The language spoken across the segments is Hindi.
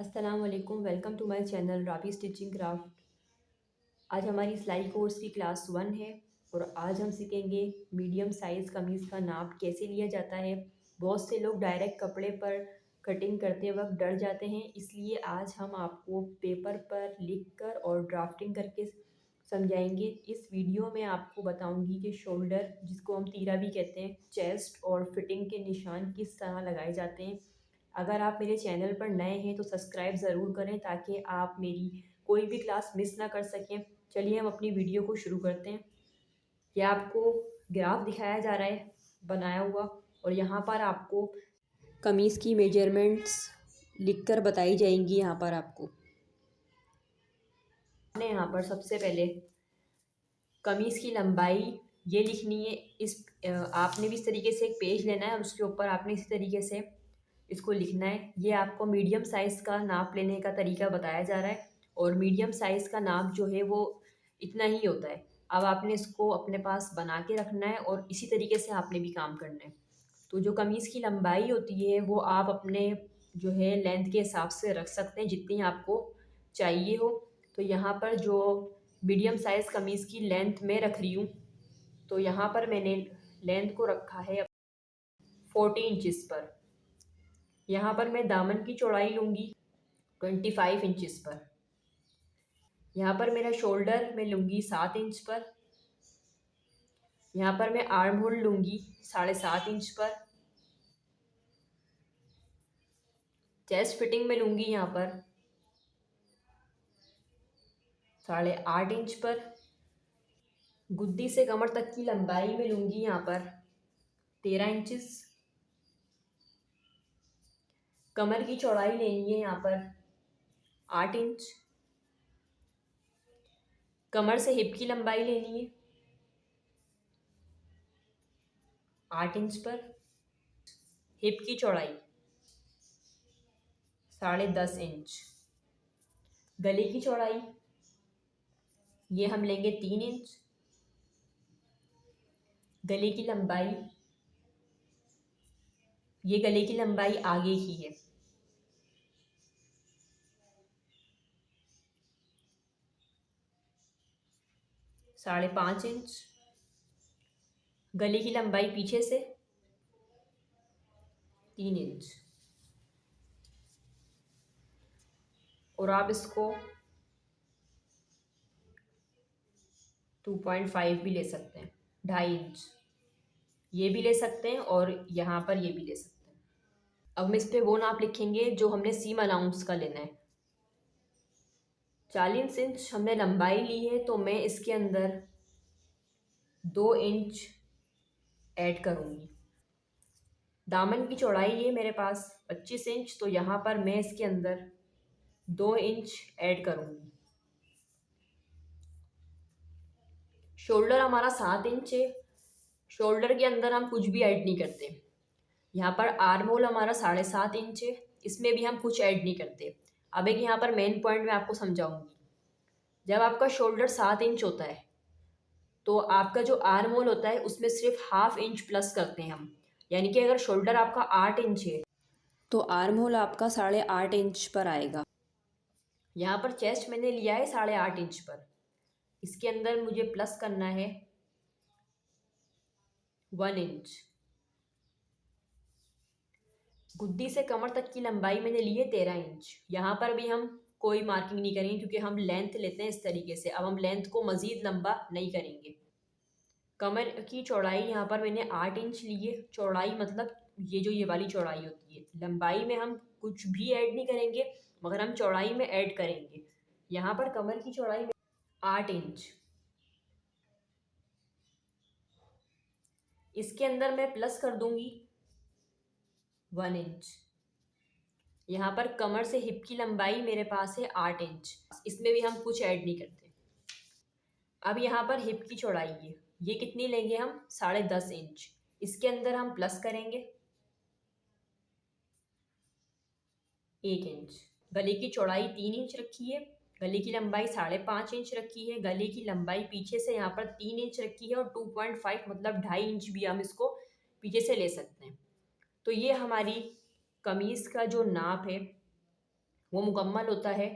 अस्सलाम वालेकुम। Welcome to my channel Rabi stitching craft. आज हमारी सिलाई कोर्स की क्लास 1 है और आज हम सीखेंगे मीडियम साइज़ कमीज़ का नाप कैसे लिया जाता है। बहुत से लोग डायरेक्ट कपड़े पर कटिंग करते वक्त डर जाते हैं, इसलिए आज हम आपको पेपर पर लिखकर और ड्राफ्टिंग करके समझाएंगे। इस वीडियो में आपको बताऊंगी कि शोल्डर, जिसको हम तीरा भी कहते हैं, चेस्ट और फिटिंग के निशान किस तरह लगाए जाते हैं। अगर आप मेरे चैनल पर नए हैं तो सब्सक्राइब ज़रूर करें ताकि आप मेरी कोई भी क्लास मिस ना कर सकें। चलिए हम अपनी वीडियो को शुरू करते हैं। यह आपको ग्राफ दिखाया जा रहा है बनाया हुआ, और यहाँ पर आपको कमीज़ की मेजरमेंट्स लिखकर बताई जाएंगी। यहाँ पर आपको ने यहाँ पर सबसे पहले कमीज़ की लंबाई ये लिखनी है। आपने भी इस तरीके से एक पेज लेना है और उसके ऊपर आपने इसी तरीके से इसको लिखना है। ये आपको मीडियम साइज़ का नाप लेने का तरीका बताया जा रहा है, और मीडियम साइज़ का नाप जो है वो इतना ही होता है। अब आपने इसको अपने पास बना के रखना है और इसी तरीके से आपने भी काम करना है। तो जो कमीज़ की लंबाई होती है वो आप अपने जो है लेंथ के हिसाब से रख सकते हैं, जितनी आपको चाहिए हो। तो यहाँ पर जो मीडियम साइज़ कमीज़ की लेंथ मैं रख रही हूँ, तो यहाँ पर मैंने लेंथ को रखा है 40 इंचज़ पर। यहाँ पर मैं दामन की चौड़ाई लूँगी 25 इंचज़ पर। यहाँ पर मेरा शोल्डर मैं लूँगी 7 इंच पर। यहाँ पर मैं आर्म होल लूँगी 7.5 इंच पर। चेस्ट फिटिंग में लूँगी यहाँ पर 8.5 इंच पर। गुद्दी से कमर तक की लंबाई में लूँगी यहाँ पर 13 इंचज़। कमर की चौड़ाई लेनी है यहाँ पर 8 इंच। कमर से हिप की लंबाई लेनी है 8 इंच पर। हिप की चौड़ाई 10.5 इंच। गले की चौड़ाई ये हम लेंगे 3 इंच। गले की लंबाई, ये गले की लंबाई आगे की है। साढ़े 5 इंच। गले की लंबाई पीछे से 3 इंच। और आप इसको 2.5 भी ले सकते हैं, 2.5 इंच ये भी ले सकते हैं, और यहाँ पर ये भी ले सकते हैं। अब हम इस पे वो नाप लिखेंगे जो हमने सीम अलाउंस का लेना है। 40 इंच हमने लंबाई ली है, तो मैं इसके अंदर 2 इंच ऐड करूँगी। दामन की चौड़ाई है मेरे पास 25 इंच, तो यहाँ पर मैं इसके अंदर 2 इंच ऐड करूँगी। शोल्डर हमारा 7 इंच है। शोल्डर के अंदर हम कुछ भी ऐड नहीं करते। यहाँ पर आर्म होल हमारा 7.5 इंच है, इसमें भी हम कुछ ऐड नहीं करते। अब एक यहाँ पर मेन पॉइंट मैं आपको समझाऊंगी। जब आपका शोल्डर 7 इंच होता है तो आपका जो आर्म होल होता है उसमें सिर्फ 1/2 इंच प्लस करते हैं हम। यानी कि अगर शोल्डर आपका 8 इंच है तो आर्म होल आपका 8.5 इंच पर आएगा। यहाँ पर चेस्ट मैंने लिया है 8.5 इंच पर। इसके अंदर मुझे प्लस करना है 1 इंच। गुद्दी से कमर तक की लंबाई मैंने ली है 13 इंच। यहाँ पर भी हम कोई मार्किंग नहीं करेंगे क्योंकि हम लेंथ लेते हैं इस तरीके से। अब हम लेंथ को मज़ीद लंबा नहीं करेंगे। कमर की चौड़ाई यहाँ पर मैंने 8 इंच ली है। चौड़ाई मतलब ये वाली चौड़ाई होती है। लंबाई में हम कुछ भी ऐड नहीं करेंगे, मगर हम चौड़ाई में ऐड करेंगे। यहाँ पर कमर की चौड़ाई 8 इंच। इसके अंदर मैं प्लस कर दूंगी 1 इंच। यहाँ पर कमर से हिप की लंबाई मेरे पास है 8 इंच, इसमें भी हम कुछ ऐड नहीं करते। अब यहाँ पर हिप की चौड़ाई है, ये कितनी लेंगे हम 10.5 इंच। इसके अंदर हम प्लस करेंगे 1 इंच। गले की चौड़ाई 3 इंच रखी है। गले की लंबाई 5.5 इंच रखी है। गले की लंबाई पीछे से यहाँ पर 3 इंच रखी है, और 2.5 मतलब 2.5 इंच भी हम इसको पीछे से ले सकते हैं। तो ये हमारी कमीज़ का जो नाप है वो मुकम्मल होता है।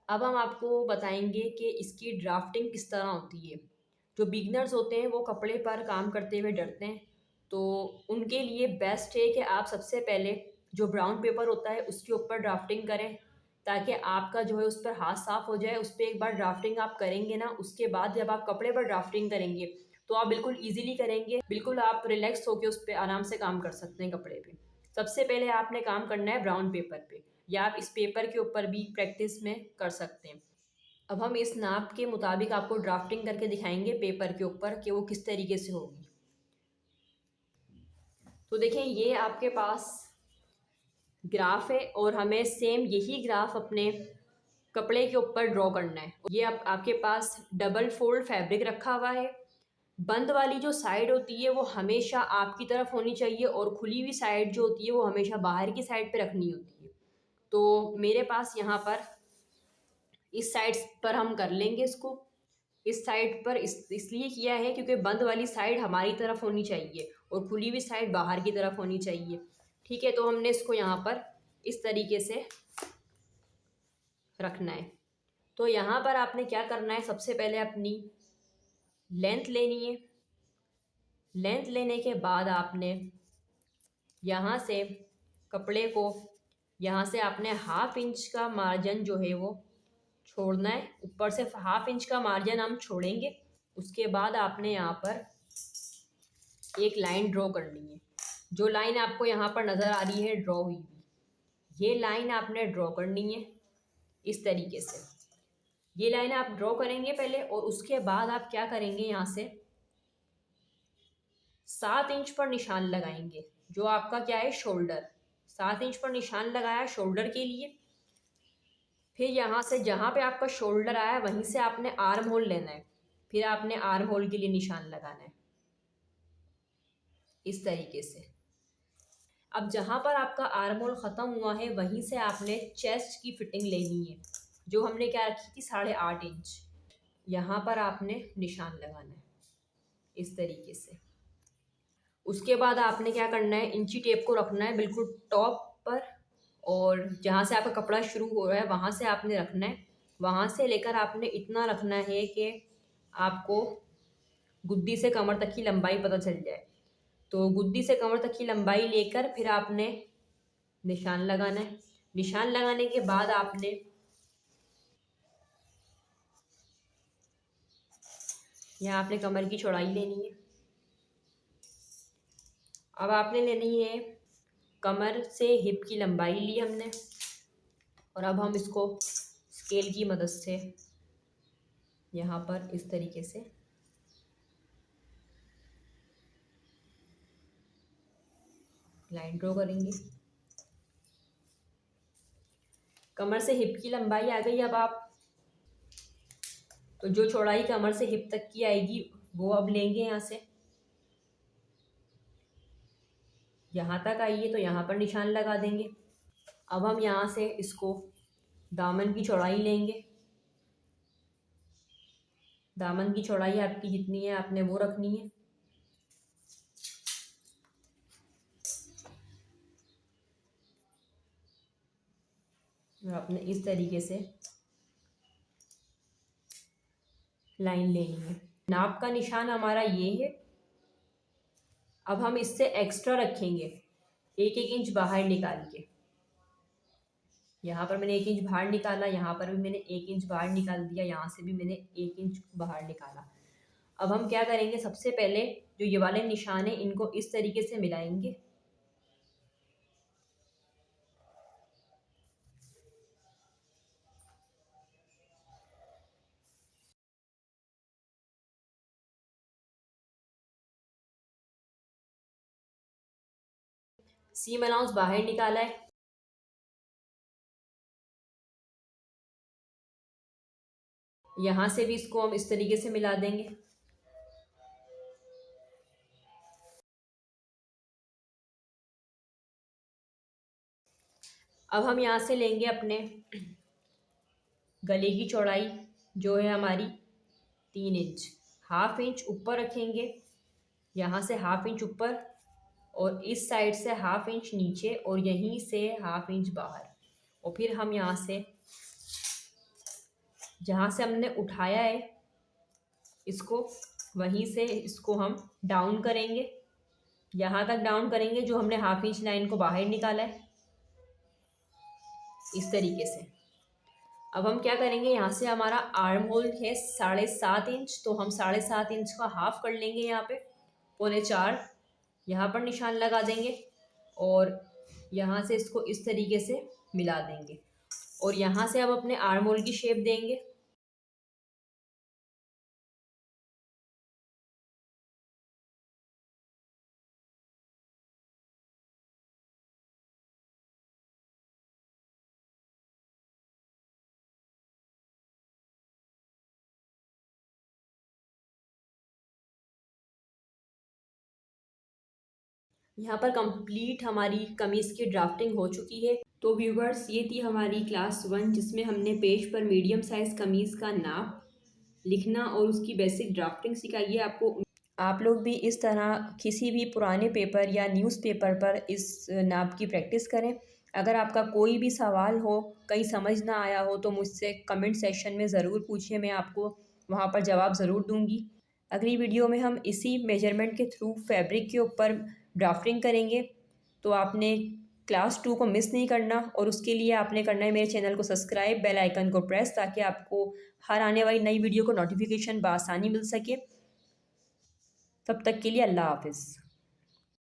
अब हम आपको बताएंगे कि इसकी ड्राफ्टिंग किस तरह होती है। जो बिगनर्स होते हैं वो कपड़े पर काम करते हुए डरते हैं, तो उनके लिए बेस्ट है कि आप सबसे पहले जो ब्राउन पेपर होता है उसके ऊपर ड्राफ्टिंग करें, ताकि आपका जो है उस पर हाथ साफ हो जाए। उस पर एक बार ड्राफ्टिंग आप करेंगे ना, उसके बाद जब आप कपड़े पर ड्राफ्टिंग करेंगे तो आप बिल्कुल ईजिली करेंगे, बिल्कुल आप रिलैक्स होकर उस पर आराम से काम कर सकते हैं कपड़े पे। सबसे पहले आपने काम करना है ब्राउन पेपर पे, या आप इस पेपर के ऊपर भी प्रैक्टिस में कर सकते हैं। अब हम इस नाप के मुताबिक आपको ड्राफ्टिंग करके दिखाएंगे पेपर के ऊपर कि वो किस तरीके से होगी। तो देखें, ये आपके पास ग्राफ है और हमें सेम यही ग्राफ अपने कपड़े के ऊपर ड्रॉ करना है। ये आपके पास डबल फोल्ड फैब्रिक रखा हुआ है। बंद वाली जो साइड होती है वो हमेशा आपकी तरफ होनी चाहिए, और खुली हुई साइड जो होती है वो हमेशा बाहर की साइड पे रखनी होती है। तो मेरे पास यहाँ पर इस साइड पर हम कर लेंगे इसको। इस साइड पर इसलिए किया है क्योंकि बंद वाली साइड हमारी तरफ होनी चाहिए और खुली हुई साइड बाहर की तरफ होनी चाहिए। ठीक है, तो हमने इसको यहाँ पर इस तरीके से रखना है। तो यहाँ पर आपने क्या करना है, सबसे पहले अपनी लेंथ लेनी है। लेंथ लेने के बाद आपने यहाँ से कपड़े को, यहाँ से आपने हाफ इंच का मार्जिन जो है वो छोड़ना है। ऊपर से हाफ इंच का मार्जिन हम छोड़ेंगे। उसके बाद आपने यहाँ पर एक लाइन ड्रॉ करनी है। जो लाइन आपको यहाँ पर नज़र आ रही है ड्रॉ हुई हुई, ये लाइन आपने ड्रॉ करनी है इस तरीके से। ये लाइन आप ड्रॉ करेंगे पहले, और उसके बाद आप क्या करेंगे, यहाँ से 7 इंच पर निशान लगाएंगे। जो आपका क्या है, शोल्डर। 7 इंच पर निशान लगाया शोल्डर के लिए। फिर यहाँ से जहाँ पे आपका शोल्डर आया वहीं से आपने आर्म होल लेना है। फिर आपने आर्म होल के लिए निशान लगाना है इस तरीके से। अब जहाँ पर आपका आर्म होल ख़त्म हुआ है वहीं से आपने चेस्ट की फिटिंग लेनी है, जो हमने क्या रखी थी 8.5 इंच। यहाँ पर आपने निशान लगाना है इस तरीके से। उसके बाद आपने क्या करना है, इंची टेप को रखना है बिल्कुल टॉप पर, और जहाँ से आपका कपड़ा शुरू हो रहा है वहाँ से आपने रखना है। वहाँ से लेकर आपने इतना रखना है कि आपको गुद्दी से कमर तक की लंबाई पता चल जाए। तो गुद्दी से कमर तक की लंबाई लेकर फिर आपने निशान लगाना है। निशान लगाने के बाद आपने यहाँ आपने कमर की चौड़ाई लेनी है। अब आपने लेनी है कमर से हिप की लंबाई ली हमने, और अब हम इसको स्केल की मदद से यहाँ पर इस तरीके से लाइन ड्रॉ करेंगे। कमर से हिप की लंबाई आ गई। अब आप तो जो चौड़ाई कमर से हिप तक की आएगी वो अब लेंगे। यहाँ से यहाँ तक आई है तो यहाँ पर निशान लगा देंगे। अब हम यहाँ से इसको दामन की चौड़ाई लेंगे। दामन की चौड़ाई आपकी जितनी है आपने वो रखनी है। और आपने इस तरीके से लाइन लेनी है। नाप का निशान हमारा ये है। अब हम इससे एक्स्ट्रा रखेंगे 1-1 इंच बाहर निकाल के। यहाँ पर मैंने 1 इंच बाहर निकाला, यहाँ पर भी मैंने 1 इंच बाहर निकाल दिया, यहाँ से भी मैंने 1 इंच बाहर निकाला। अब हम क्या करेंगे, सबसे पहले जो ये वाले निशान है इनको इस तरीके से मिलाएंगे। सीम अलाउंस बाहर निकाला है। यहाँ से भी इसको हम इस तरीके से मिला देंगे। अब हम यहाँ से लेंगे अपने गले की चौड़ाई, जो है हमारी 3 इंच। हाफ इंच ऊपर रखेंगे, यहाँ से हाफ इंच ऊपर, और इस साइड से हाफ इंच नीचे, और यहीं से हाफ इंच बाहर। और फिर हम यहाँ से जहाँ से हमने उठाया है इसको, वहीं से इसको हम डाउन करेंगे, यहाँ तक डाउन करेंगे जो हमने हाफ इंच लाइन को बाहर निकाला है, इस तरीके से। अब हम क्या करेंगे, यहाँ से हमारा आर्म होल है 7.5 इंच, तो हम 7.5 इंच का हाफ कर लेंगे, यहाँ पे 3.25 यहाँ पर निशान लगा देंगे और यहाँ से इसको इस तरीके से मिला देंगे और यहाँ से अब अपने आर्म होल की शेप देंगे। यहाँ पर कंप्लीट हमारी कमीज़ की ड्राफ्टिंग हो चुकी है। तो व्यूवर्स, ये थी हमारी क्लास 1 जिसमें हमने पेज पर मीडियम साइज़ कमीज़ का नाप लिखना और उसकी बेसिक ड्राफ्टिंग सिखाई है आपको। आप लोग भी इस तरह किसी भी पुराने पेपर या न्यूज़पेपर पर इस नाप की प्रैक्टिस करें। अगर आपका कोई भी सवाल हो, कहीं समझ ना आया हो, तो मुझसे कमेंट सेक्शन में ज़रूर पूछिए, मैं आपको वहाँ पर जवाब ज़रूर दूँगी। अगली वीडियो में हम इसी मेजरमेंट के थ्रू फैब्रिक के ऊपर ड्राफ्टिंग करेंगे। तो आपने क्लास 2 को मिस नहीं करना और उसके लिए आपने करना है मेरे चैनल को सब्सक्राइब, बेल आइकन को प्रेस, ताकि आपको हर आने वाली नई वीडियो को नोटिफिकेशन बआसानी मिल सके। तब तक के लिए अल्लाह हाफ़िज़।